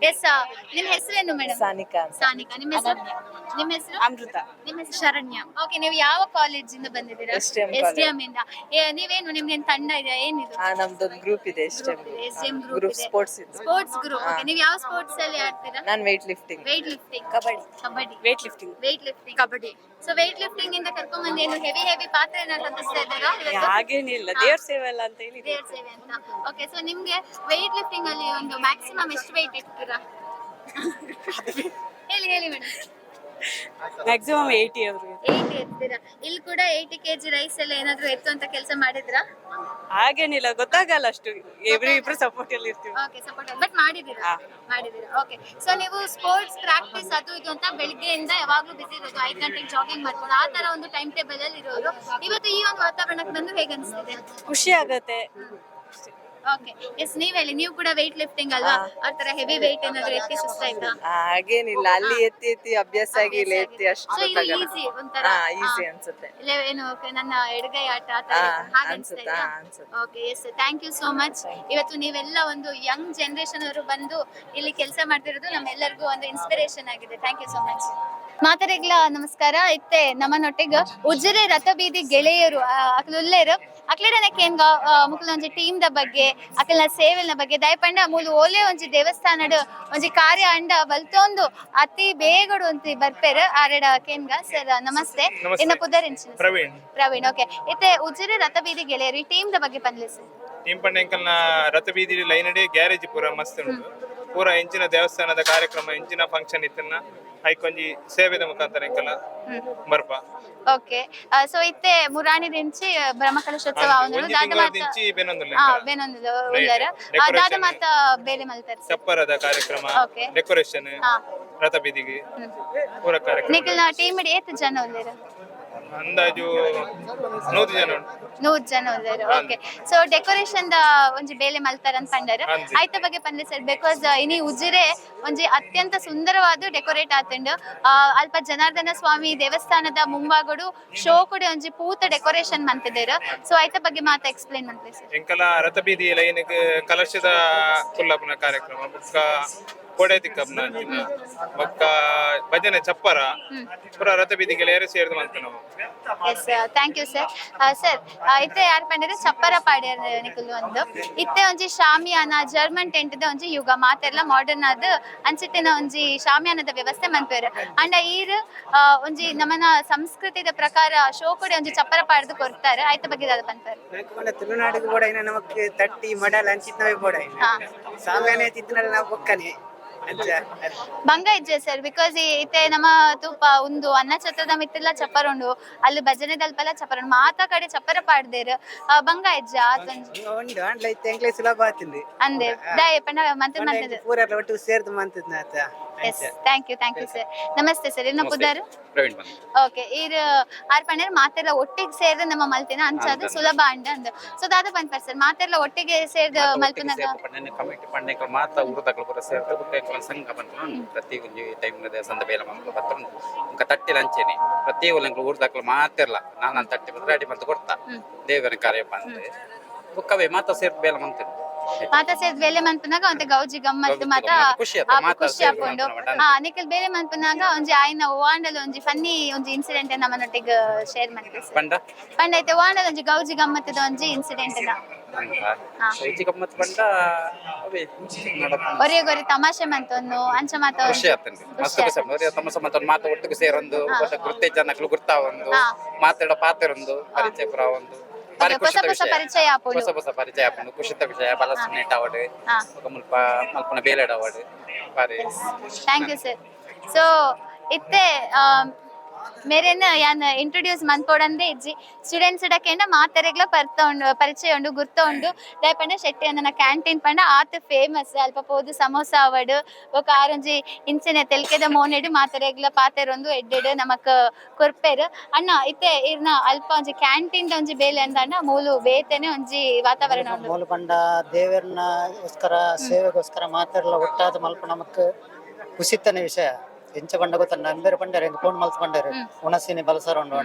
S ನಿಮ್ಮ ಹೆಸರೇನು madam? Sanika ಅಂತ. ಸಾನಿಕಾ. ನಿಮ್ಮ ಹೆಸರು? ನಿಮ್ಮ ಹೆಸರು? ಅಮೃತ. ನಿಮ್ಮ ಹೆಸರು? ಶರಣ್ಯ. ಓಕೆ, ನೀವು ಯಾವ ಕಾಲೇಜಿಂದ ಬಂದಿದ್ದೀರಾ? STM STM ಇಂದ. ನೀವೇನು ನಿಮ್ಗೆ ತಂಡ ಇದೆಯಾ ಏನಿದು? ನಮ್ದೊಂದು ಗ್ರೂಪ್ ಇದೆ STM STM ಗ್ರೂಪ್ ಗ್ರೂಪ್ ಇದೆ. ಸ್ಪೋರ್ಟ್ಸ್ ಇದೆ. Sports group. ಓಕೆ, ನೀವು ಯಾವ ಸ್ಪೋರ್ಟ್ಸ್ ಅಲ್ಲಿ ಆಡ್ತೀರಾ? ನಾನು weight lifting. weight lifting. Kabaddi. Kabaddi. weight lifting. weight lifting. Kabaddi. So weight lifting ಇಂದ ಕರ್ಕೊಂಡ್ ಬಂದು ಏನು ಹೆವಿ ಪಾತ್ರೆ ಏನಾದ್ರು ಹತ್ತಿಸ್ತಾ ಇದ್ದಾರಾ ಇವತ್ತು? ಹಾಗೇನಿಲ್ಲ, ದೇವ್ರ ಸೇವೆ ಅಲ್ಲ ಅಂತ ಹೇಳಿ. ದೇವ್ರ ಸೇವೆ ಅಂತ. ಓಕೆ, ಸೊ ನಿಮ್ಗೆ weight lifting ಅಲ್ಲಿ ಒಂದು ಮ್ಯಾಕ್ಸಿಮಮ್ ಎಷ್ಟು weight ಇರ್ತೀರಾ? ಹೇಳಿ ಮೇಡಮ್. ಮ್ಯಾಕ್ಸಿಮಮ್ 80 ಅವ್ರಿಗೆ. 80 ಎತ್ತೀರಾ? ಇಲ್ಲಿ ಕೂಡ 80 kg ರೈಸ್ ಎಲ್ಲ ಏನಾದ್ರು ಎತ್ತುವಂತ ಕೆಲಸ ಮಾಡಿದ್ರಾ? ಹಾಗೇನಿಲ್ಲ, ಗೊತ್ತಾಗಲ್ಲ ಅಷ್ಟು. ಇಬ್ರು ಸಪೋರ್ಟ್ ಅಲ್ಲಿ ಇರ್ತೀವಿ. ಓಕೆ, ಸಪೋರ್ಟ್ ಬಟ್ ಮಾಡಿದೀರಾ? ಓಕೆ, ಸೊ ನೀವು ಸ್ಪೋರ್ಟ್ಸ್ ಪ್ರಾಕ್ಟೀಸ್ ಅದು ಇದು ಅಂತ ಬೆಳಿಗ್ಗೆಯಿಂದ ಯಾವಾಗ್ಲೂ ಬಿಸಿ ಇರೋದು, 5 ಗಂಟೆಗೆ ಜಾಗಿಂಗ್ ಮಾಡ್ಕೊಂಡು ಆ ತರ ಒಂದು ಟೈಮ್ ಟೇಬಲ್ ಅಲ್ಲಿ ಇರೋದು. ಇವತ್ತು ಈ ಒಂದು ವಾತಾವರಣಕ್ಕೆ ಬಂದು ಹೇಗೆ ಅನಿಸ್ತಿದೆ? ಖುಷಿ ಆಗತ್ತೆ. ಓಕೆ, ಎಸ್ ನೀವ್ ಹೇಳಿ, ನೀವು ಕೂಡ weight lifting ಅಲ್ವಾ? ಆ ತರ ಹೆವಿ weight ಏನಾದ್ರು ಎತ್ತಿ ಸುಸ್ತಾಯ್ತಾ? ಹಾಗೇನಿಲ್ಲ, ಅಲ್ಲಿ ಎತ್ತಿ ಅಭ್ಯಾಸ ಆಗಿಲ್ಲ, ಎತ್ತಿ ಅಷ್ಟು ಸೊ ಇದು ಗೊತ್ತಾಗಲ್ಲ. ಈಸಿ ಒಂಥರ ಈಸಿ ಅನ್ಸುತ್ತೆ. ಇಲ್ಲ ಏನು ನನ್ನ ಎಡಗೈ ಆಟ ಆ ತರ ಹಾಗೆ ಅನ್ಸ್ತಾ ಅನ್ಸುತ್ತೆ. Okay, yes thank you so much. ಇವತ್ತು ನೀವೆಲ್ಲ ಒಂದು ಯಂಗ್ ಜನರೇಷನ್ ಅವರು ಬಂದು ಇಲ್ಲಿ ಕೆಲಸ ಮಾಡ್ತಿರೋದು ನಮ್ಮೆಲ್ಲರಿಗೂ ಒಂದು ಇನ್ಸ್ಪಿರೇಷನ್ ಆಗಿದೆ. Thank you so much. ಮಾತರಿಗ್ಲ ನಮಸ್ಕಾರ. ಇತ್ತೆ ನಮ್ಮನೊಟ್ಟಿಗೆ ಉಜಿರೆ ರಥಬೀದಿ ಗೆಳೆಯರು ಅಕ್ಲುಲ್ಲೇರು ಅಕ್ಲೇಡನೆ ಕೇನ್ಗ ಮುಕ್ಲ ಒಂಜಿ ಟೀಮ್ ದ ಬಗ್ಗೆ ಅಕಲ್ನ ಸೇವೆಲ್ನ ಬಗ್ಗೆ ದಯಪಂಡ ಮೂಲು ಓಲೆ ಒಂಜಿ ದೇವಸ್ಥಾನಡ್ ಒಂಜಿ ಕಾರ್ಯ ಅಂಡ ಬಲ್ತೊಂದು ಅತಿ ಬೇಗಡು ಒಂತಿ ಬರ್ಪೇರು ಆರೆಡ ಕೇನ್ಗ. ಸರ್ ನಮಸ್ತೆ. ಇನ್ನ ಪುದರಿಂಚಿನ ಪ್ರವೀಣ್. ಓಕೆ, ಇತ್ತೆ ಉಜಿರೆ ರಥಬೀದಿ ಗೆಳೆಯರು ಈ ಟೀಮ್ ದ ಬಗ್ಗೆ ಪಂದ್ಲೆ ಸರ್. ಟೀಮ್ ಪಂಡ ಎಂಕಲ್ನ ರಥಬೀದಿ ಲೈನಡೆ ಗ್ಯಾರೇಜ್ ಪೂರ ಮಸ್ತ್ ಉಂಟು. ಪೂರ ಎಂಚಿನ ದೇವಸ್ಥಾನದ ಕಾರ್ಯಕ್ರಮ ಎಂಚಿನ ಫಂಕ್ಷನ್ ಇತ್ತನ್ನ ಐಕೊಂಜಿ ಸೇವೆದ ಮುಖಾಂತರ ಎಂಕಲ್ಲ ಬರ್ಪ. ಓಕೆ, ಸೊ ಇತ್ತೆ ಮುರಾಣಿ ದಿಂಚಿ ಬ್ರಹ್ಮಕಲಶೋತ್ಸವ ಅವನು ದಾದ ದಿಂಚಿ ಬೆನೊಂದು ಉಳ್ಳರ ದಾದ ಮಾತ ಬೇಲೆ ಮಲ್ತಾರೆ ಚಪ್ಪರದ ಕಾರ್ಯಕ್ರಮ, ಡೆಕೋರೇಷನ್ ರಥಬೀದಿಗೆ ಪೂರ ಕಾರ್ಯಕ್ರಮ. ನಿಖಿಲ್ನ ಟೀಮ್ ಇಡಿ ಏತ್ ಜನ ಉಳ್ಳೇರ? ಅಂದಾಜು 100 ಜನ ಉಂಟು. 100 ಜನ ಉಳ್ಳೇರ. ಓಕೆ, ಸೊ ಡೆಕೋರೇಷನ್ ದ ಒಂಜಿ ಬೇಲೆ ಮಲ್ತಾರ ಅಂತ ಪಂಡಾರ ಐತ ಬಗ್ಗೆ ಪಂದ್ರೆ ಸರ್. ಬಿಕಾಸ್ ಇನಿ ಉಜಿರೆ ಒಂಜಿ ಅತ್ಯಂತ ಸುಂದರವಾದ ಡೆಕೋರೇಟ್ ಆತಂಡು. ಅಲ್ಪ ಜನಾರ್ದನ ಸ್ವಾಮಿ ದೇವಸ್ಥಾನದ ಮುಂಭಾಗಡು ಶೋ ಕೂಡ ಒಂಜಿ ಪೂತ ಡೆಕೋರೇಷನ್ ಮಂತಿದ್ದೇರು. ಸೊ ಐತ ಬಗ್ಗೆ ಮಾತ ಎಕ್ಸ್ಪ್ಲೈನ್ ಮಾಡ್ತೀವಿ ಸರ್. ಎಂಕಲ ರಥಬೀದಿ ಲೈನ್ಗೆ ಕಲಶದ ಕುಲ್ಲಪ್ಪನ ಕಾರ್ಯಕ್ರಮ, ಬೊಕ್ಕ ಕೋಡೆ ತಿಕ್ಕಪ್ಪನ ಅಂಚಿನ, ಬೊಕ್ಕ ಭಜನೆ ಚಪ್ಪರ ಪೂರ ರಥಬೀದಿ ಗೆಳೆಯರು ಸೇರಿದು ಮಾಡ್ತೀವಿ ನಾವು. Yes, thank you sir. Sir ಇತ್ತೆ ಯಾರು ಪಂಡಿದ್ರೆ ಚಪ್ಪರ ಪಾಡ್ಯಾರ ನಿಕುಲು ಒಂದು ಇತ್ತೆ ಒಂಜಿ ಶಾಮಿಯಾನ ಜರ್ಮನ್ ಟೆಂಟ್ ದ ಒಂಜಿ ಯುಗ ಮಾತೆಲ್ಲ ಮಾಡರ್ನ್ ಆದ್ ಅಂಚಿಟ್ಟಿನ ಒಂಜಿ ಶಾಮಿಯಾನದ ವ್ಯವಸ್ಥೆ ಮನ್ಪೇರು. ಅಂಡ ಈರ್ ಒಂಜಿ ನಮ್ಮನ ಸಂಸ್ಕೃತಿದ ಪ್ರಕಾರ ಶೋ ಕೂಡ ಒಂಜಿ ಚಪ್ಪರ ಪಾಡ್ದು ಕೊಡ್ತಾರೆ. ಐತ ಬಗ್ಗೆ ಅದ ಪನ್ಪೇರು ತುಳುನಾಡಿಗೆ ಬೋಡ ನಮಕ್ ತಟ್ಟಿ ಮಡಲ್ ಅಂಚಿತ್ನವೇ ಬೋಡ ಸಾಮಾನ್ಯ ತಿತ್ತಿನಲ್ಲಿ ನಾವು ಬೊಕ್ಕನೆ ಬಂಗ ಇಜ್ಜೆ ಸರ್. ಬಿಕಾಸ್ ಇತ್ತೆ ನಮ್ಮ ತೂಪ ಒಂದು ಅನ್ನ ಛತ್ರದ ಮಿತ್ತಿಲ್ಲ ಚಪ್ಪರ ಉಂಡು, ಅಲ್ಲಿ ಭಜನೆ ದಲ್ಪಲ್ಲ ಚಪ್ಪರ ಉಂಡು, ಮಾತಾ ಕಡೆ ಚಪ್ಪರ ಪಾಡ್ದೇರು ಬಂಗ ಇಜ್ಜ ಉಂಡು ಅಂಡ್ಲ ಇತ್ತೆ ಎಂಕ್ಲೆ ಸುಲಭ ಆತಿಂದು ಅಂದೆ ದಯ ಪಂಡ ಮಂತದ ಪೂರ ಒಟ್ಟು ಸೇರ್ದು ಮಂತದ ನಾತ. Yes, thank you sir. ನಮಸ್ತೆ ಸರ್. ಇನ್ನ ಪುದಾರು ಓಕೆ, ಈರ್ ಆರ್ ಪಂಡ ಮಾತೆಲ್ಲ ಒಟ್ಟಿಗೆ ಸೇರಿದ ನಮ್ಮ ಮಲ್ತಿನ ಅಂಚದು ಸುಲಭ ಅಂಡ ಅಂದ. ಸೊ ದಾದ ಪಂಪರ್ ಸರ್ ಮಾತೆಲ್ಲ ಒಟ್ಟಿಗೆ ಸೇರಿದ ಮಲ್ಪನಾಗ ಕಮಿಟಿ ಪಂಡ ಮಾತ ಊರದಗಳು ಪೂರ ಸೇರಿದ ಸಂಘ ಬಂತು. ಪ್ರತಿ ಒಂಜಿ ಟೈಮ್ ಸಂದ ಬೇಲ ಮಕ್ಕಳು ಬರ್ತೊಂಡು ಇಂಕ ತಟ್ಟಿಲ ಅಂಚೆನೆ ಪ್ರತಿ ಒಲ್ಲಂಗಳು ಊರದಗಳು ಮಾತಿರ್ಲ ನಾನು ತಟ್ಟಿ ಬಂದ್ರೆ ರೆಡಿ ಮಂತ್ ಕೊಡ್ತಾ ದೇವರ ಕಾರ್ಯ ಬಂದು ಬುಕ್ಕವೇ ಮಾತ ಸೇರ್ದು ಬೇಲ ಮಂತೇನೆ ಮಾತ ಸೇರ್ದ ಬೇಲೆ ಮನ್ಪನಾಗ ಒಂತೆ ಗೌಜಿ ಗಮ್ಮತ್ ಮಾತ ಖುಷಿ ಹಾಕೊಂಡು ನಿಖಿಲ್ ಬೇಲೆ ಮನ್ಪನಾಗ ಒಂಜಿ ಆಯ್ನ ಓವಾಂಡಲ್ ಒಂಜಿ ಫನ್ನಿ ಒಂಜಿ ಇನ್ಸಿಡೆಂಟ್ ನಮ್ಮನೊಟ್ಟಿಗೆ ಶೇರ್ ಮಾಡ್ತೀವಿ ಪಂಡ ಐತೆ ಓವಾಂಡಲ್ ಒಂಜಿ ಗೌಜಿ ಗಮ್ಮತ್ತದ ಒಂಜಿ ಇನ್ಸಿಡೆಂಟ್ ಒರೆಗೊರೆ ತಮಾಷೆ ಮಂತೊಂದು ಅಂಚ ಮಾತ ಖುಷಿ ಆಗ್ತದೆ. ತಮಾಷೆ ಮಂತೊಂದು ಮಾತ ಒಟ್ಟಿಗೆ ಸೇರೊಂದು ಗುರ್ತೆ ಜನಗಳು ಗುರ್ತಾವೊಂದು ಮಾತಾಡೋ ಪಾತ್ರೊಂದು ಪರಿಚಯ ಪುರ ಒಂದು ಹೊಸ ಹೊಸ ಪರಿಚಯ ಆಪುಂಡು ಖುಷಿತ ವಿಷಯ ಬಲಸುನೆ ಅವಾರ್ಡ್ ಮುಲ್ಪ ಮಲ್ಪನ ಬೇಲೆಡ್ ಅವಾರ್ಡ್ ಬಾರಿ. Thank you sir. ಸೊ ಇತ್ತೆ ಮೇರೇನ ಯಾನ್ ಇಂಟ್ರೊಡ್ಯೂಸ್ ಮನ್ಪೋಡಂದೆ ಇಜ್ಜಿ ಸ್ಟೂಡೆಂಟ್ಸ್ ಇಡಕೆಂಡ ಮಾತೆರೆಗ್ಲ ಪರಿಚಯ ಉಂಡು ಗುರ್ತ ಉಂಡು ದಯಪಂಡ ಶೆಟ್ಟಿ ಅಂದನ ಕ್ಯಾಂಟೀನ್ ಪಂಡ ಆತ ಫೇಮಸ್ ಅಲ್ಪ ಪೋದು ಸಮೋಸ ಅವಡ್ ಬೊಕ ಆರೊಂಜಿ ಇಂಚಿನ ತೆಲ್ಕೆದ ಮೋನೆಡು ಮಾತೆರೆಗ್ಲ ಪಾತೆರೊಂದು ಎಡ್ಡೆಡ್ ನಮಕ್ ಕೊರ್ಪೆರ್ ಅಣ್ಣ ಇತ್ತೆ ಇರ್ನ ಅಲ್ಪ ಒಂಜಿ ಕ್ಯಾಂಟೀನ್ ಒಂಜಿ ಬೇಲೆ ಅಂದ ಮೂಲು ಬೇತೆನೆ ಒಂಜಿ ವಾತಾವರಣ ಉಂಡು. ಮೂಲು ಪಂಡ ದೇವರಗೋಸ್ಕರ ಸೇವೆಗೋಸ್ಕರ ಮಾತೆರ್ಲ ಒಟ್ಟಾದ ಮಲ್ಪ ನಮಕ್ ಖುಷಿತನ ವಿಷಯ. ಎಂಚ ಪಂಡ ಗೊತ್ತ ಎಂಬೇರು ಪಂಡರೆ ಫೋನ್ ಮಲ್ತ್ ಪಂಡರು ಉಣಸಿನಿ ಬಲಸರ ಉಂಡು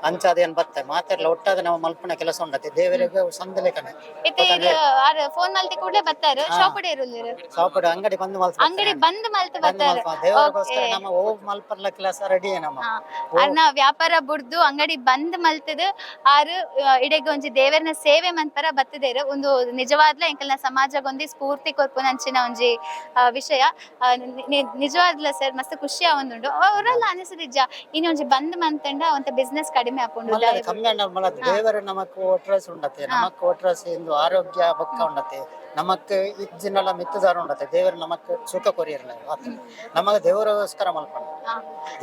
ಅಂಚಾದ ಏನ್ ಬತ್ತೆ ಮಾತೆಲ್ಲ ಒಟ್ಟಾದ ನಾವು ಮಲ್ಪನ ಕೆಲಸ ಉಂಡತೆ ದೇವರಿಗೆ ಸಂದಲೇಖನೆ ಇತ್ತೆ ಇದು ಫೋನ್ ಮಲ್ತಿ ಕೂಡಲೇ ಬರ್ತಾರೆ ಶಾಪ್ ಇರುಲ್ಲಿರು ಸಾಪಡು ಅಂಗಡಿ ಬಂದು ಮಲ್ತ್ ಅಂಗಡಿ ಬಂದ್ ಮಲ್ತ್ ಬರ್ತಾರೆ ದೇವರಿಗೋಸ್ಕರ ನಮ್ಮ ಓ ಮಲ್ಪರ್ಲ ಕೆಲಸ ರೆಡಿ ನಮ್ಮ ಅರ್ನ ವ್ಯಾಪಾರ ಬುಡ್ದು ಅಂಗಡಿ ಬಂದ್ ಮಲ್ತದ ಆರು ಇಡೆಗೆ ಒಂಜಿ ದೇವರನ ಸೇವೆ ಮನ್ಪರ ಬತ್ತದೇರು ಒಂದು ನಿಜವಾದ್ಲ ಎಂಕಲ್ನ ಸಮಾಜಗೊಂದಿ ಸ್ಫೂರ್ತಿ ಕೊರ್ಪುನ ಅಂಚಿನ ಒಂಜಿ ವಿಷಯ ನಿಜವಾದ್ಲ ಸರ್ ಮಸ್ತ್ ಖುಷಿ ಆವೊಂದುಂಡು ಅವರೆಲ್ಲ ಅನಿಸಿದ್ಜ ಇನ್ನು ಒಂಜಿ ಬಂದ್ ಮಂತಂಡ ಒಂತ ಬಿಸ್ನೆಸ್ ಕಡಿಮೆ ಆಪುಂಡು ಕಮ್ಮಿ ಮಲತ್ ದೇವರು ನಮಕ್ ಒಟ್ರಸ್ ಉಂಡತೆ ನಮಕ್ ಒಟ್ರಸ್ ಇಂದು ಆರೋಗ್ಯ ಬೊಕ್ಕ ಉಂಡತೆ ನಮಕ್ ಇಜ್ಜಿನೆಲ್ಲ ಮಿತ್ತುದಾರ ಉಂಡತೆ ದೇವರು ನಮಕ್ ಸುಖ ಕೊರಿಯರ್ಲ ನಮಗ ದೇವರಿಗೋಸ್ಕರ ಮಲ್ಪಣ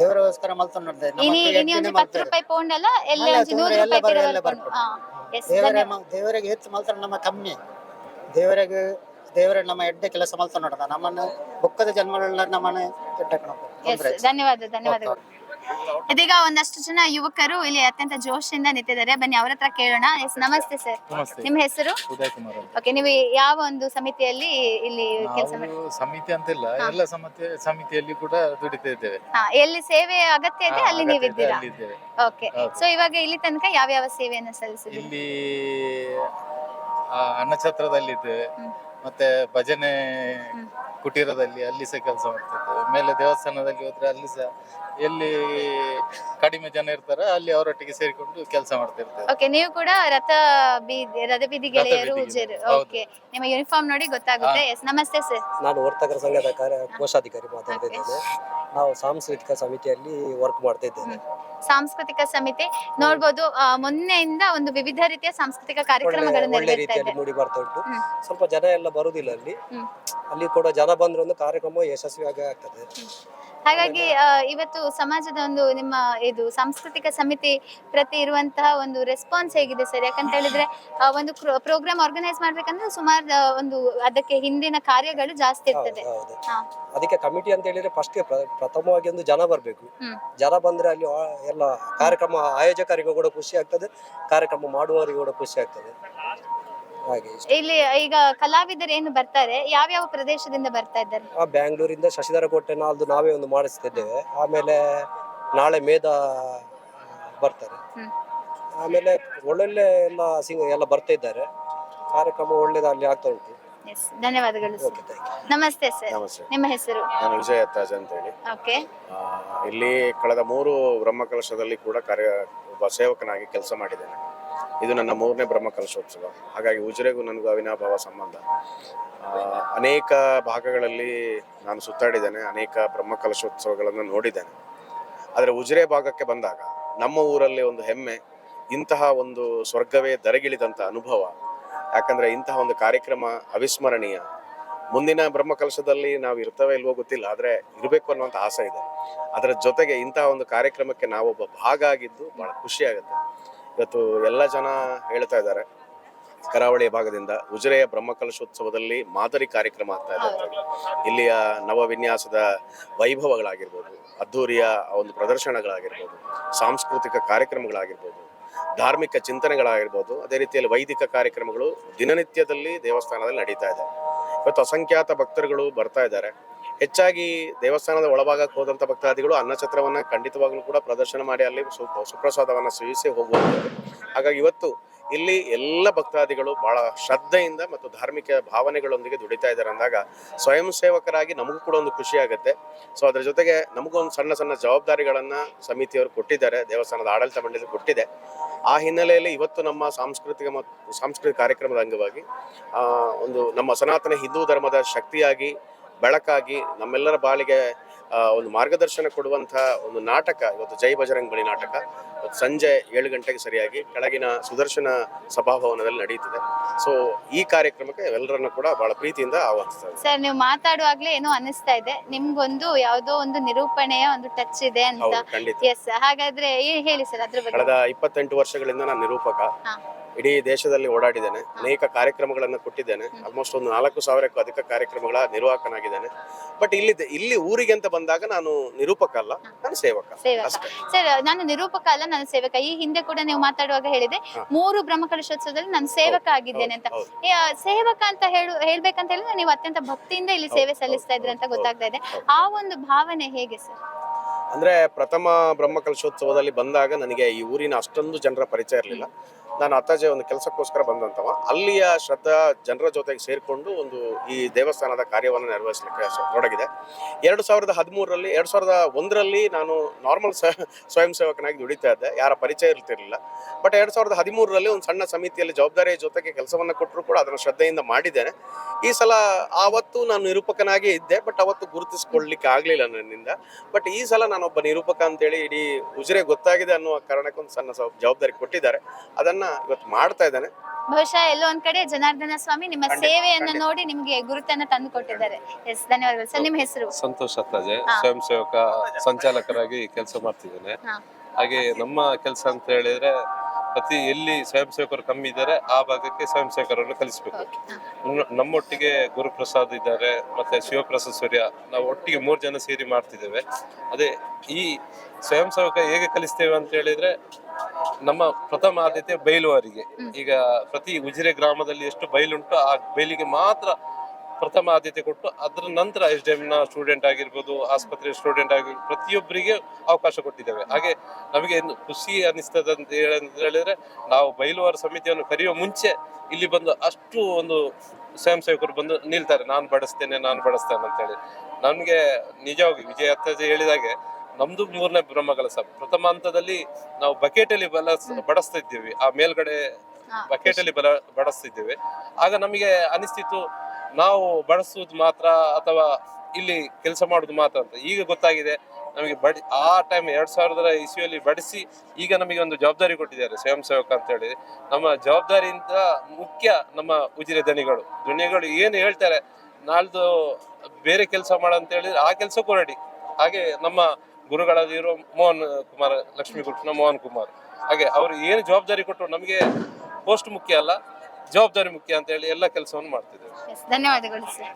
ದೇವರಿಗೋಸ್ಕರ ಮಲ್ತ ನೋಡ್ದೆ ಇನಿ ಒಂಜಿ 10 ರೂಪಾಯಿ ಪೌಂಡಲ್ಲ ಎಲ್ಲ ಒಂಜಿ 100 ರೂಪಾಯಿ ಪಿರ ಬರ್ಪುಂಡು ದೇವರಿಗೆ ಹೆಚ್ಚು ಮಲ್ತಾರ ನಮ್ಮ ಕಮ್ಮಿ ದೇವರ ನಮ್ಮ ಎಡ್ಡೆ ಕೆಲಸ ಮಲ್ತ ನೋಡದ ನಮ್ಮನ್ನು ಬೊಕ್ಕದ ಜನ್ಮಗಳನ್ನ ನಮ್ಮನ್ನ ಧನ್ಯವಾದಗಳು ಇದೀಗ ಒಂದಷ್ಟು ಜನ ಯುವಕರು ಇಲ್ಲಿ ಅತ್ಯಂತ ಜೋಶಿಂದ ನಿಂತಿದ್ದಾರೆ ಬನ್ನಿ ಅವ್ರ ಹತ್ರ ಕೇಳೋಣ ನಮಸ್ತೆ ಸರ್ ನಿಮ್ಮ ಹೆಸರು ಉದಯ್ ಕುಮಾರ್ ಅಂತ. ಓಕೆ ನೀವು ಯಾವ ಒಂದು ಸಮಿತಿಯಲ್ಲಿ ಇಲ್ಲಿ ಕೆಲಸ ನಾವು ಸಮಿತಿ ಅಂತಿಲ್ಲ ಎಲ್ಲ ಸಮಿತಿಯಲ್ಲಿ ಕೂಡ ದುಡಿತಾ ಇದ್ದೇವೆ. ಎಲ್ಲಿ ಸೇವೆ ಅಗತ್ಯ ಇದೆ ಅಲ್ಲಿ ನೀವು ಇದ್ದೀರಾ ಅಲ್ಲಿದ್ದೇವೆ. ಓಕೆ ಹೌದು. ಸೊ ಇವಾಗ ಇಲ್ಲಿ ತನಕ ಯಾವ ಸೇವೆಯನ್ನು ಸಲ್ಲಿಸಿದ್ರಿ ಇಲ್ಲಿ ಅನ್ನಛತ್ರದಲ್ಲಿದ್ದೇವೆ ಮತ್ತೆ ಭಜನೆ ಕುಟೀರದಲ್ಲಿ ಅಲ್ಲಿ ಸಹ ಕೆಲಸ ಮಾಡ್ತಿದ್ದೇವೆ. ಮೇಲೆ ದೇವಸ್ಥಾನದಲ್ಲಿ ಹೋದ್ರೆ ಅಲ್ಲಿ ಸಹ ಎಲ್ಲಿ ಕಡಿಮೆ ಜನ ಇರ್ತಾರೆ ಅಲ್ಲಿ ಅವರೊಟ್ಟಿಗೆ ಸೇರಿಕೊಂಡು ಕೆಲಸ ಮಾಡ್ತಿರ್ತೇವೆ. ಓಕೆ ನೀವು ಕೂಡ ರಥ ಬೀದಿ ಗೆಳೆಯರು ಉಜ್ಜೇರು ಓಕೆ ನಿಮ್ಮ ಯೂನಿಫಾರ್ಮ್ ನೋಡಿ ಗೊತ್ತಾಗುತ್ತೆ ಎಸ್ ನಮಸ್ತೆ ಸರ್ ನಾನು ವರ್ತಕರ ಸಂಘದ ಕೋಶಾಧಿಕಾರಿ ಮಾತಾಡ್ತಾ ಇದ್ದೇನೆ. ನಾವು ಸಾಂಸ್ಕೃತಿಕ ಸಮಿತಿಯಲ್ಲಿ ವರ್ಕ್ ಮಾಡ್ತಾ ಇದ್ದೇನೆ. ಸಾಂಸ್ಕೃತಿಕ ಸಮಿತಿ ನೋಡ್ಬೋದು ಮೊನ್ನೆಯಿಂದ ಒಂದು ವಿವಿಧ ರೀತಿಯ ಸಾಂಸ್ಕೃತಿಕ ಕಾರ್ಯಕ್ರಮಗಳನ್ನು ಒಳ್ಳೆ ರೀತಿಯಲ್ಲಿ ಮೂಡಿ ಬರ್ತಾ ಉಂಟು. ಸ್ವಲ್ಪ ಜನ ಎಲ್ಲ ಬರುದಿಲ್ಲ ಅಲ್ಲಿ ಕೂಡ ಜನ ಬಂದ್ರೆ ಒಂದು ಕಾರ್ಯಕ್ರಮ ಯಶಸ್ವಿಯಾಗಿ ಆಗ್ತದೆ. ಹಾಗಾಗಿ ಇವತ್ತು ಸಮಾಜದ ಒಂದು ನಿಮ್ಮ ಇದು ಸಾಂಸ್ಕೃತಿಕ ಸಮಿತಿ ಪ್ರತಿ ಇರುವಂತಹ ಒಂದು ರೆಸ್ಪಾನ್ಸ್ ಹೇಗಿದೆ ಸರ್? ಯಾಕಂತ ಹೇಳಿದ್ರೆ ಒಂದು ಪ್ರೋಗ್ರಾಮ್ ಆರ್ಗನೈಸ್ ಮಾಡ್ಬೇಕಂದ್ರೆ ಸುಮಾರು ಒಂದು ಅದಕ್ಕೆ ಹಿಂದಿನ ಕಾರ್ಯಗಳು ಜಾಸ್ತಿ ಇರ್ತದೆ. ಅದಕ್ಕೆ ಕಮಿಟಿ ಅಂತ ಹೇಳಿದ್ರೆ ಫಸ್ಟ್ ಪ್ರಥಮವಾಗಿ ಒಂದು ಜನ ಬರ್ಬೇಕು. ಜನ ಬಂದ್ರೆ ಅಲ್ಲಿ ಎಲ್ಲ ಕಾರ್ಯಕ್ರಮ ಆಯೋಜಕರಿಗೂ ಕೂಡ ಖುಷಿ ಆಗ್ತದೆ, ಕಾರ್ಯಕ್ರಮ ಮಾಡುವವರಿಗೂ ಕೂಡ ಖುಷಿ ಆಗ್ತದೆ. ಹಾಗೆ ಇಲ್ಲಿ ಈಗ ಕಲಾವಿದರು ಏನು ಬರ್ತಾರೆ ಯಾವ ಪ್ರದೇಶದಿಂದ ಬರ್ತಾ ಇದ್ದಾರೆ? ಬ್ಯಾಂಗ್ಳೂರಿಂದ ಶಶಿಧರ ಕೋಟೆ ನಾವೇ ಒಂದು ಮಾಡಿಸ್ತಿದ್ದೇವೆ. ಆಮೇಲೆ ನಾಳೆ ಮೇಧ ಬರ್ತಾರೆ. ಆಮೇಲೆ ಒಳ್ಳೊಳ್ಳೆ ಎಲ್ಲ ಬರ್ತಾ ಇದ್ದಾರೆ. ಕಾರ್ಯಕ್ರಮ ಒಳ್ಳೇದಲ್ಲಿ ಆಗ್ತಾ ಉಂಟು. ಧನ್ಯವಾದಗಳು. ನಮಸ್ತೆ ಸರ್, ನಿಮ್ಮ ಹೆಸರು? ನಾನು ವಿಜಯ ತಾಜ್ ಅಂತ ಹೇಳಿ. ಓಕೆ. ಇಲ್ಲಿ ಕಳೆದ 3 ಬ್ರಹ್ಮಕಲಶದಲ್ಲಿ ಕೂಡ ಒಬ್ಬ ಸೇವಕನಾಗಿ ಕೆಲಸ ಮಾಡಿದ್ದೇನೆ. ಇದು ನನ್ನ 3ನೇ ಬ್ರಹ್ಮಕಲಶೋತ್ಸವ. ಹಾಗಾಗಿ ಉಜಿರೆಗೂ ನನಗೂ ಅವಿನಾಭಾವ ಸಂಬಂಧ. ಅನೇಕ ಭಾಗಗಳಲ್ಲಿ ನಾನು ಸುತ್ತಾಡಿದ್ದೇನೆ, ಅನೇಕ ಬ್ರಹ್ಮಕಲಶೋತ್ಸವಗಳನ್ನು ನೋಡಿದ್ದೇನೆ. ಆದರೆ ಉಜಿರೆ ಭಾಗಕ್ಕೆ ಬಂದಾಗ ನಮ್ಮ ಊರಲ್ಲಿ ಒಂದು ಹೆಮ್ಮೆ, ಇಂತಹ ಒಂದು ಸ್ವರ್ಗವೇ ದರಗಿಳಿದಂಥ ಅನುಭವ. ಯಾಕಂದರೆ ಇಂತಹ ಒಂದು ಕಾರ್ಯಕ್ರಮ ಅವಿಸ್ಮರಣೀಯ. ಮುಂದಿನ ಬ್ರಹ್ಮಕಲಶದಲ್ಲಿ ನಾವು ಇರ್ತವೆ ಇಲ್ವೋ ಗೊತ್ತಿಲ್ಲ, ಆದರೆ ಇರಬೇಕು ಅನ್ನುವಂಥ ಆಸೆ ಇದೆ. ಅದರ ಜೊತೆಗೆ ಇಂತಹ ಒಂದು ಕಾರ್ಯಕ್ರಮಕ್ಕೆ ನಾವೊಬ್ಬ ಭಾಗ ಆಗಿದ್ದು ಭಾಳ ಖುಷಿಯಾಗುತ್ತೆ. ಇವತ್ತು ಎಲ್ಲ ಜನ ಹೇಳ್ತಾ ಇದ್ದಾರೆ ಕರಾವಳಿ ಭಾಗದಿಂದ ಉಜಿರೆಯ ಬ್ರಹ್ಮಕಲಶೋತ್ಸವದಲ್ಲಿ ಮಾದರಿ ಕಾರ್ಯಕ್ರಮ ಆಗ್ತಾ ಇದೆ. ಇಲ್ಲಿಯ ನವವಿನ್ಯಾಸದ ವೈಭವಗಳಾಗಿರ್ಬೋದು, ಅದ್ಧೂರಿಯ ಒಂದು ಪ್ರದರ್ಶನಗಳಾಗಿರ್ಬೋದು, ಸಾಂಸ್ಕೃತಿಕ ಕಾರ್ಯಕ್ರಮಗಳಾಗಿರ್ಬೋದು, ಧಾರ್ಮಿಕ ಚಿಂತನೆಗಳಾಗಿರ್ಬೋದು, ಅದೇ ರೀತಿಯಲ್ಲಿ ವೈದಿಕ ಕಾರ್ಯಕ್ರಮಗಳು ದಿನನಿತ್ಯದಲ್ಲಿ ದೇವಸ್ಥಾನದಲ್ಲಿ ನಡೀತಾ ಇದೆ. ಇವತ್ತು ಅಸಂಖ್ಯಾತ ಭಕ್ತರುಗಳು ಬರ್ತಾ ಇದ್ದಾರೆ. ಹೆಚ್ಚಾಗಿ ದೇವಸ್ಥಾನದ ಒಳಭಾಗಕ್ಕೆ ಹೋದಂಥ ಭಕ್ತಾದಿಗಳು ಅನ್ನಛತ್ರವನ್ನು ಖಂಡಿತವಾಗ್ಲೂ ಕೂಡ ಪ್ರದರ್ಶನ ಮಾಡಿ ಅಲ್ಲಿ ಸುಪ್ರಸಾದವನ್ನು ಸೇವಿಸಿ ಹೋಗುವಂಥದ್ದು. ಹಾಗಾಗಿ ಇವತ್ತು ಇಲ್ಲಿ ಎಲ್ಲ ಭಕ್ತಾದಿಗಳು ಬಹಳ ಶ್ರದ್ಧೆಯಿಂದ ಮತ್ತು ಧಾರ್ಮಿಕ ಭಾವನೆಗಳೊಂದಿಗೆ ದುಡಿತಾ ಇದ್ದಾರೆ ಅಂದಾಗ ಸ್ವಯಂ ಸೇವಕರಾಗಿ ನಮಗೂ ಕೂಡ ಒಂದು ಖುಷಿ ಆಗುತ್ತೆ. ಸೊ ಅದ್ರ ಜೊತೆಗೆ ನಮಗೊಂದು ಸಣ್ಣ ಸಣ್ಣ ಜವಾಬ್ದಾರಿಗಳನ್ನು ಸಮಿತಿಯವರು ಕೊಟ್ಟಿದ್ದಾರೆ, ದೇವಸ್ಥಾನದ ಆಡಳಿತ ಮಂಡಳಿ ಕೊಟ್ಟಿದೆ. ಆ ಹಿನ್ನೆಲೆಯಲ್ಲಿ ಇವತ್ತು ನಮ್ಮ ಸಾಂಸ್ಕೃತಿಕ ಕಾರ್ಯಕ್ರಮದ ಅಂಗವಾಗಿ ಒಂದು ನಮ್ಮ ಸನಾತನ ಹಿಂದೂ ಧರ್ಮದ ಶಕ್ತಿಯಾಗಿ ಬೆಳಕಾಗಿ ನಮ್ಮೆಲ್ಲರ ಬಾಳಿಗೆ ಒಂದು ಮಾರ್ಗದರ್ಶನ ಕೊಡುವಂಥ ಒಂದು ನಾಟಕ ಇವತ್ತು ಜೈ ಬಜರಂಗ್ ಬಲಿ ನಾಟಕ ಸಂಜೆ 7 ಗಂಟೆಗೆ ಸರಿಯಾಗಿ ಕೆಳಗಿನ ಸುದರ್ಶನ ಸಭಾಭವನದಲ್ಲಿ ನಡೆಯುತ್ತಿದೆ. ಸೊ ಈ ಕಾರ್ಯಕ್ರಮಕ್ಕೆ ಎಲ್ಲರನ್ನು ಕೂಡ ಬಹಳ ಪ್ರೀತಿಯಿಂದ ಆಹ್ವಾನಿಸ್ತಾರೆ. ಸರ್, ನೀವು ಮಾತಾಡುವಾಗ್ಲೇ ಏನೋ ಅನಿಸ್ತಾ ಇದೆ, ನಿಮ್ಗೊಂದು ಯಾವುದೋ ಒಂದು ನಿರೂಪಣೆಯ ಒಂದು ಟಚ್ ಇದೆ ಅಂತ. ಎಸ್, ಹಾಗಾದ್ರೆ ಹೇಳಿ ಸರ್ ಅದ್ರ ಬಗ್ಗೆ. ಕಳೆದ 28 ವರ್ಷಗಳಿಂದ ನಾನು ನಿರೂಪಕ. ಇಡೀ ದೇಶದಲ್ಲಿ ಓಡಾಡಿದ್ದೇನೆ, ಅನೇಕ ಕಾರ್ಯಕ್ರಮಗಳನ್ನು ಕೊಟ್ಟಿದ್ದೇನೆ. ಆಲ್ಮೋಸ್ಟ್ ಒಂದು 4,000ಕ್ಕೂ ಅಧಿಕ ಕಾರ್ಯಕ್ರಮಗಳ ನಿರ್ವಾಹಕನಾಗಿದ್ದೇನೆ. ಬಟ್ ಇಲ್ಲಿ ಊರಿಗೆ ಅಂತ ಬಂದಾಗ ನಾನು ನಿರೂಪಕ ಅಲ್ಲ, ನಾನು ಸೇವಕ ಸೇವಕ. ಅಷ್ಟೇ. ಸರ್, ನಾನು ನಿರೂಪಕ ಅಲ್ಲ, ನಾನು ಸೇವಕ. ಈ ಹಿಂದೆ ಕೂಡ ನೀವು ಮಾತಾಡುವಾಗ ಹೇಳಿದೆ 3 ಬ್ರಹ್ಮಕಲಶೋತ್ಸವದಲ್ಲಿ ನಾನು ಸೇವಕ ಆಗಿದ್ದೇನೆ ಅಂತ. ಸೇವಕ ಅಂತ ಹೇಳ್ಬೇಕಂತ ಹೇಳಿದ್ರೆ ನೀವು ಅತ್ಯಂತ ಭಕ್ತಿಯಿಂದ ಇಲ್ಲಿ ಸೇವೆ ಸಲ್ಲಿಸ್ತಾ ಇದ್ರಿ ಅಂತ ಗೊತ್ತಾಗ್ತಾ ಇದೆ. ಆ ಒಂದು ಭಾವನೆ ಹೇಗೆ ಸರ್? ಅಂದ್ರೆ ಪ್ರಥಮ ಬ್ರಹ್ಮಕಲಶೋತ್ಸವದಲ್ಲಿ ಬಂದಾಗ ನನಗೆ ಈ ಊರಿನ ಅಷ್ಟೊಂದು ಜನರ ಪರಿಚಯ ಇರಲಿಲ್ಲ. ನಾನು ಅತ್ತಾಜೆ ಒಂದು ಕೆಲಸಕ್ಕೋಸ್ಕರ ಬಂದಂತವ. ಅಲ್ಲಿಯ ಶ್ರದ್ಧಾ ಜನರ ಜೊತೆಗೆ ಸೇರಿಕೊಂಡು ಒಂದು ಈ ದೇವಸ್ಥಾನದ ಕಾರ್ಯವನ್ನು ನಿರ್ವಹಿಸಲಿಕ್ಕೆ ತೊಡಗಿದೆ. 2001ರಲ್ಲಿ ನಾನು ನಾರ್ಮಲ್ ಸ್ವಯಂ ಸೇವಕನಾಗಿ ದುಡಿತಾ ಇದ್ದೆ, ಯಾರ ಪರಿಚಯ ಇರ್ತಿರ್ಲಿಲ್ಲ. ಬಟ್ 2013ರಲ್ಲಿ ಒಂದು ಸಣ್ಣ ಸಮಿತಿಯಲ್ಲಿ ಜವಾಬ್ದಾರಿಯ ಜೊತೆಗೆ ಕೆಲಸವನ್ನು ಕೊಟ್ಟರು ಕೂಡ ಅದನ್ನು ಶ್ರದ್ಧೆಯಿಂದ ಮಾಡಿದ್ದೇನೆ. ಈ ಸಲ ಆವತ್ತು ನಾನು ನಿರೂಪಕನಾಗಿ ಇದ್ದೆ, ಬಟ್ ಅವತ್ತು ಗುರುತಿಸ್ಕೊಳ್ಳಿಕ್ಕೆ ಆಗ್ಲಿಲ್ಲ ನನ್ನಿಂದ. ಬಟ್ ಈ ಸಲ ನಾನೊಬ್ಬ ನಿರೂಪಕ ಅಂತೇಳಿ ಇಡೀ ಉಜಿರೆ ಗೊತ್ತಾಗಿದೆ ಅನ್ನುವ ಕಾರಣಕ್ಕೆ ಒಂದು ಸಣ್ಣ ಜವಾಬ್ದಾರಿ ಕೊಟ್ಟಿದ್ದಾರೆ. ಅದನ್ನ ಇವತ್ತು ಮಾಡ್ತಾ ಇದ್ದಾನೆ. ಬಹುಶಃ ಎಲ್ಲೋ ಒಂದ್ ಕಡೆ ಜನಾರ್ದನ ಸ್ವಾಮಿ ನಿಮ್ಮ ಸೇವೆಯನ್ನ ನೋಡಿ ನಿಮ್ಗೆ ಗುರುತನ್ನ ತಂದು ಕೊಟ್ಟಿದ್ದಾರೆ. ಎಸ್, ಧನ್ಯವಾದಗಳು ಸರ್. ನಿಮ್ಮ ಹೆಸರು? ಸಂತೋಷ್ ಅತ್ತಾಜೆ, ಸ್ವಯಂ ಸೇವಕ ಸಂಚಾಲಕರಾಗಿ ಕೆಲಸ ಮಾಡ್ತಿದ್ದೇನೆ. ಹಾಗೆ ನಮ್ಮ ಕೆಲಸ ಅಂತ ಹೇಳಿದ್ರೆ ಪ್ರತಿ ಎಲ್ಲಿ ಸ್ವಯಂ ಸೇವಕರು ಕಮ್ಮಿ ಇದ್ದಾರೆ ಆ ಭಾಗಕ್ಕೆ ಸ್ವಯಂ ಸೇವಕರನ್ನು ಕಲಿಸ್ಬೇಕು. ನಮ್ಮೊಟ್ಟಿಗೆ ಗುರುಪ್ರಸಾದ್ ಇದ್ದಾರೆ, ಮತ್ತೆ ಶಿವಪ್ರಸಾದ್ ಸೂರ್ಯ, ನಾವು ಒಟ್ಟಿಗೆ 3 ಜನ ಸೇರಿ ಮಾಡ್ತಿದ್ದೇವೆ. ಅದೇ ಈ ಸ್ವಯಂ ಸೇವಕ ಹೇಗೆ ಕಲಿಸ್ತೇವೆ ಅಂತ ಹೇಳಿದ್ರೆ, ನಮ್ಮ ಪ್ರಥಮ ಆದ್ಯತೆ ಬಯಲುವಾರಿಗೆ. ಈಗ ಪ್ರತಿ ಉಜಿರೆ ಗ್ರಾಮದಲ್ಲಿ ಎಷ್ಟು ಬಯಲುಂಟು ಆ ಬಯಲಿಗೆ ಮಾತ್ರ ಪ್ರಥಮ ಆದ್ಯತೆ ಕೊಟ್ಟು ಅದರ ನಂತರ SDM ನ ಸ್ಟೂಡೆಂಟ್ ಆಗಿರ್ಬೋದು, ಆಸ್ಪತ್ರೆ ಸ್ಟೂಡೆಂಟ್ ಆಗಿರ್ಬೋದು, ಪ್ರತಿಯೊಬ್ಬರಿಗೆ ಅವಕಾಶ ಕೊಟ್ಟಿದ್ದೇವೆ. ಹಾಗೆ ನಮಗೆ ಖುಷಿ ಅನಿಸ್ತದೆ ಅಂತ ಹೇಳಿದ್ರೆ, ನಾವು ಬಯಲುವಾರ ಸಮಿತಿಯನ್ನು ಕರೆಯುವ ಮುಂಚೆ ಇಲ್ಲಿ ಬಂದು ಅಷ್ಟು ಒಂದು ಸ್ವಯಂ ಸೇವಕರು ಬಂದು ನಿಲ್ತಾರೆ, ನಾನು ಬಡಿಸ್ತೇನೆ ಅಂತೇಳಿ. ನನ್ಗೆ ನಿಜವಾಗಿ ವಿಜಯ ಅತ್ತಾಜೆ ಹೇಳಿದಾಗೆ ನಮ್ದು 3ನೇ ಬ್ರಹ್ಮಕಲಶ. ಪ್ರಥಮ ಹಂತದಲ್ಲಿ ನಾವು ಬಕೆಟಲ್ಲಿ ಬಡಿಸ್ತಾ ಇದ್ದೀವಿ, ಆ ಮೇಲ್ಗಡೆ ಬಕೆಟಲ್ಲಿ ಬಡಿಸ್ತಿದ್ದೇವೆ. ಆಗ ನಮಗೆ ಅನಿಸ್ತಿತ್ತು ನಾವು ಬಡಿಸುವುದು ಮಾತ್ರ ಅಥವಾ ಇಲ್ಲಿ ಕೆಲಸ ಮಾಡುದು ಮಾತ್ರ ಅಂತ. ಈಗ ಗೊತ್ತಾಗಿದೆ ನಮಗೆ ಆ ಟೈಮ್ 2000 ಇಸ್ವಿಯಲ್ಲಿ ಬಡಿಸಿ ಈಗ ನಮಗೆ ಒಂದು ಜವಾಬ್ದಾರಿ ಕೊಟ್ಟಿದ್ದಾರೆ ಸ್ವಯಂ ಸೇವಕ ಅಂತ ಹೇಳಿ. ನಮ್ಮ ಜವಾಬ್ದಾರಿಯಿಂದ ಮುಖ್ಯ ನಮ್ಮ ಉಜಿರೆ ದಣಿಗಳು ಏನು ಹೇಳ್ತಾರೆ, ನಾಳ್ದು ಬೇರೆ ಕೆಲಸ ಮಾಡಂತ ಹೇಳಿದ್ರೆ ಆ ಕೆಲಸಕ್ಕೂ ರೆಡಿ. ಹಾಗೆ ನಮ್ಮ ಗುರುಗಳಾದಿರೋ ಮೋಹನ್ ಕುಮಾರ್, ಲಕ್ಷ್ಮೀ ಕೃಷ್ಣ ಮೋಹನ್ ಕುಮಾರ್, ಹಾಗೆ ಅವರು ಏನು ಜವಾಬ್ದಾರಿ ಕೊಟ್ಟರು, ನಮಗೆ ಪೋಸ್ಟ್ ಮುಖ್ಯ ಅಲ್ಲ, ಜವಾಬ್ದಾರಿ ಮುಖ್ಯ ಅಂತ ಹೇಳಿ ಎಲ್ಲ ಕೆಲಸವನ್ನು ಮಾಡ್ತಿದ್ದೇವೆ. ಧನ್ಯವಾದಗಳು ಸರ್.